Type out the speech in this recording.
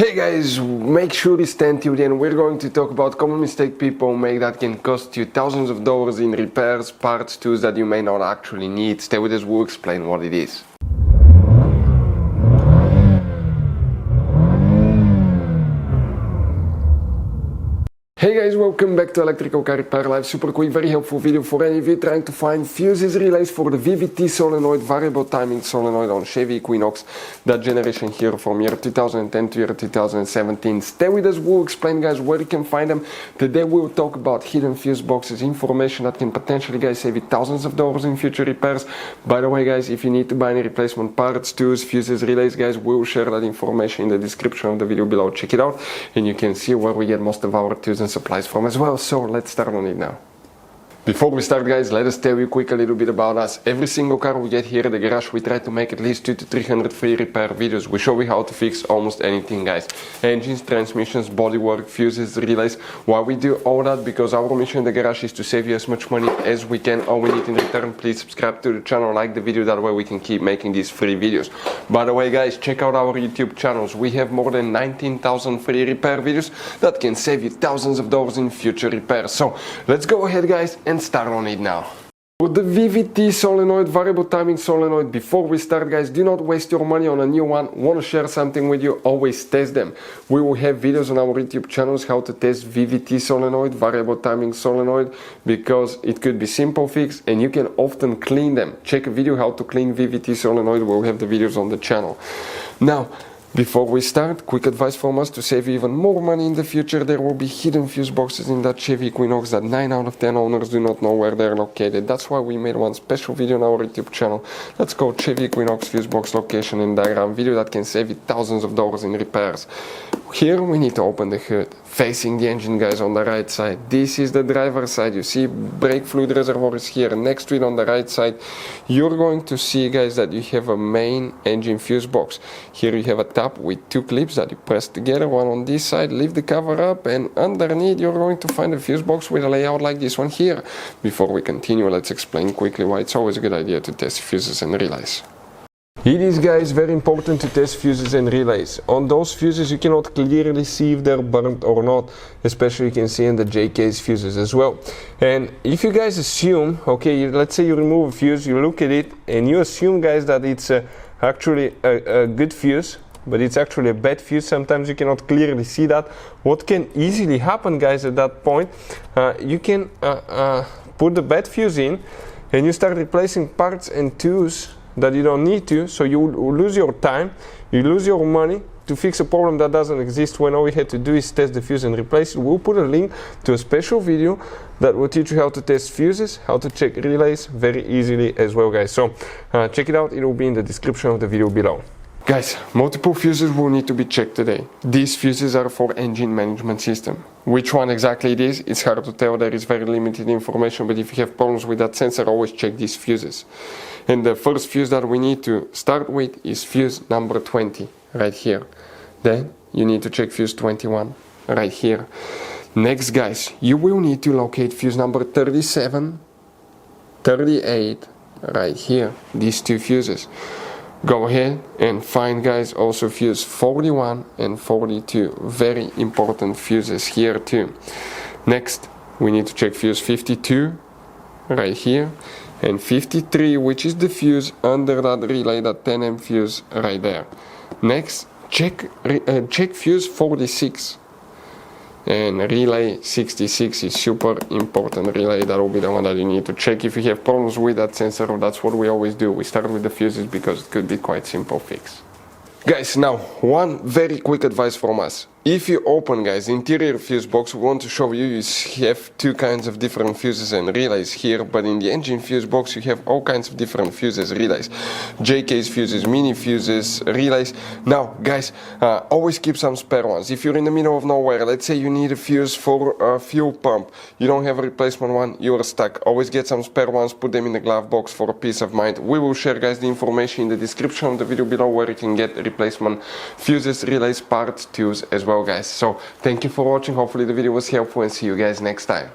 Hey guys, make sure you stay tuned and we're going to talk about common mistake people make that can cost you thousands of dollars in repairs, parts, tools that you may not actually need. Stay with us, we'll explain what it is. Hey guys, welcome back to Electrical Car Repair Live. Super quick, very helpful video for any of you trying to find fuses relays for the VVT Solenoid, Variable Timing Solenoid on Chevy Equinox, that generation here from year 2010 to year 2017. Stay with us, we'll explain guys where you can find them. Today we'll talk about hidden fuse boxes, information that can potentially guys save you thousands of dollars in future repairs. By the way guys, if you need to buy any replacement parts, tools, fuses, relays guys, we'll share that information in the description of the video below. Check it out and you can see where we get most of our tools and supplies from as well. So let's start on it now. Before we start guys, let us tell you quick a little bit about us. Every single car we get here at the garage, we try to make at least 200 to 300 free repair videos. We show you how to fix almost anything guys. Engines, transmissions, bodywork, fuses, relays. Why we do all that? Because our mission in the garage is to save you as much money as we can. All we need in return, please subscribe to the channel, like the video, that way we can keep making these free videos. By the way guys, check out our YouTube channels. We have more than 19,000 free repair videos that can save you thousands of dollars in future repairs. So let's go ahead guys and start on it now. For the VVT solenoid, variable timing solenoid, before we start guys, do not waste your money on a new one. Want to share something with you, always test them. We will have videos on our YouTube channels how to test VVT solenoid, variable timing solenoid, because it could be simple fix and you can often clean them. Check a video how to clean VVT solenoid, we'll have the videos on the channel. Now before we start, quick advice from us to save you even more money in the future. There will be hidden fuse boxes in that Chevy Equinox that 9 out of 10 owners do not know where they're located. That's why we made one special video on our YouTube channel that's called Chevy Equinox Fuse Box Location and Diagram video that can save you thousands of dollars in repairs. Here we need to open the hood, facing the engine guys on the right side. This is the driver's side. You see brake fluid reservoir is here. Next to it on the right side, you're going to see guys that you have a main engine fuse box. Here you have a tab with two clips that you press together, one on this side, lift the cover up, and underneath you're going to find a fuse box with a layout like this one here. Before we continue, let's explain quickly why it's always a good idea to test fuses and relays. It is guys very important to test fuses and relays. On those fuses you cannot clearly see if they're burnt or not, especially you can see in the J-case fuses as well. And if you guys assume, okay, let's say you remove a fuse, you look at it and you assume guys that it's actually a good fuse, but it's actually a bad fuse. Sometimes you cannot clearly see that. What can easily happen guys at that point, you can put the bad fuse in and you start replacing parts and tools that you don't need to, so you lose your time, you lose your money to fix a problem that doesn't exist, when all we had to do is test the fuse and replace it. We'll put a link to a special video that will teach you how to test fuses, how to check relays very easily as well guys. So check it out, it will be in the description of the video below. Guys, multiple fuses will need to be checked today. These fuses are for engine management system. Which one exactly it is, it's hard to tell, there is very limited information, but if you have problems with that sensor, always check these fuses. And the first fuse that we need to start with is fuse number 20, right here. Then you need to check fuse 21, right here. Next guys, you will need to locate fuse number 37, 38, right here, these two fuses. Go ahead and find guys also fuse 41 and 42, very important fuses here too. Next we need to check fuse 52 right here and 53, which is the fuse under that relay, that 10 amp fuse right there. Next check fuse 46 and relay 66 is super important relay. That will be the one that you need to check if you have problems with that sensor. That's what we always do, we start with the fuses because it could be quite simple fix. Guys, now one very quick advice from us. If you open guys interior fuse box, we want to show you have two kinds of different fuses and relays here, but in the engine fuse box you have all kinds of different fuses, relays, J-case fuses, mini fuses, relays. Now guys, always keep some spare ones. If you're in the middle of nowhere, let's say you need a fuse for a fuel pump, you don't have a replacement one, you are stuck, always get some spare ones, put them in the glove box for a peace of mind. We will share guys the information in the description of the video below where you can get replacement fuses, relays, parts, tools as well guys. So thank you for watching, hopefully the video was helpful and see you guys next time.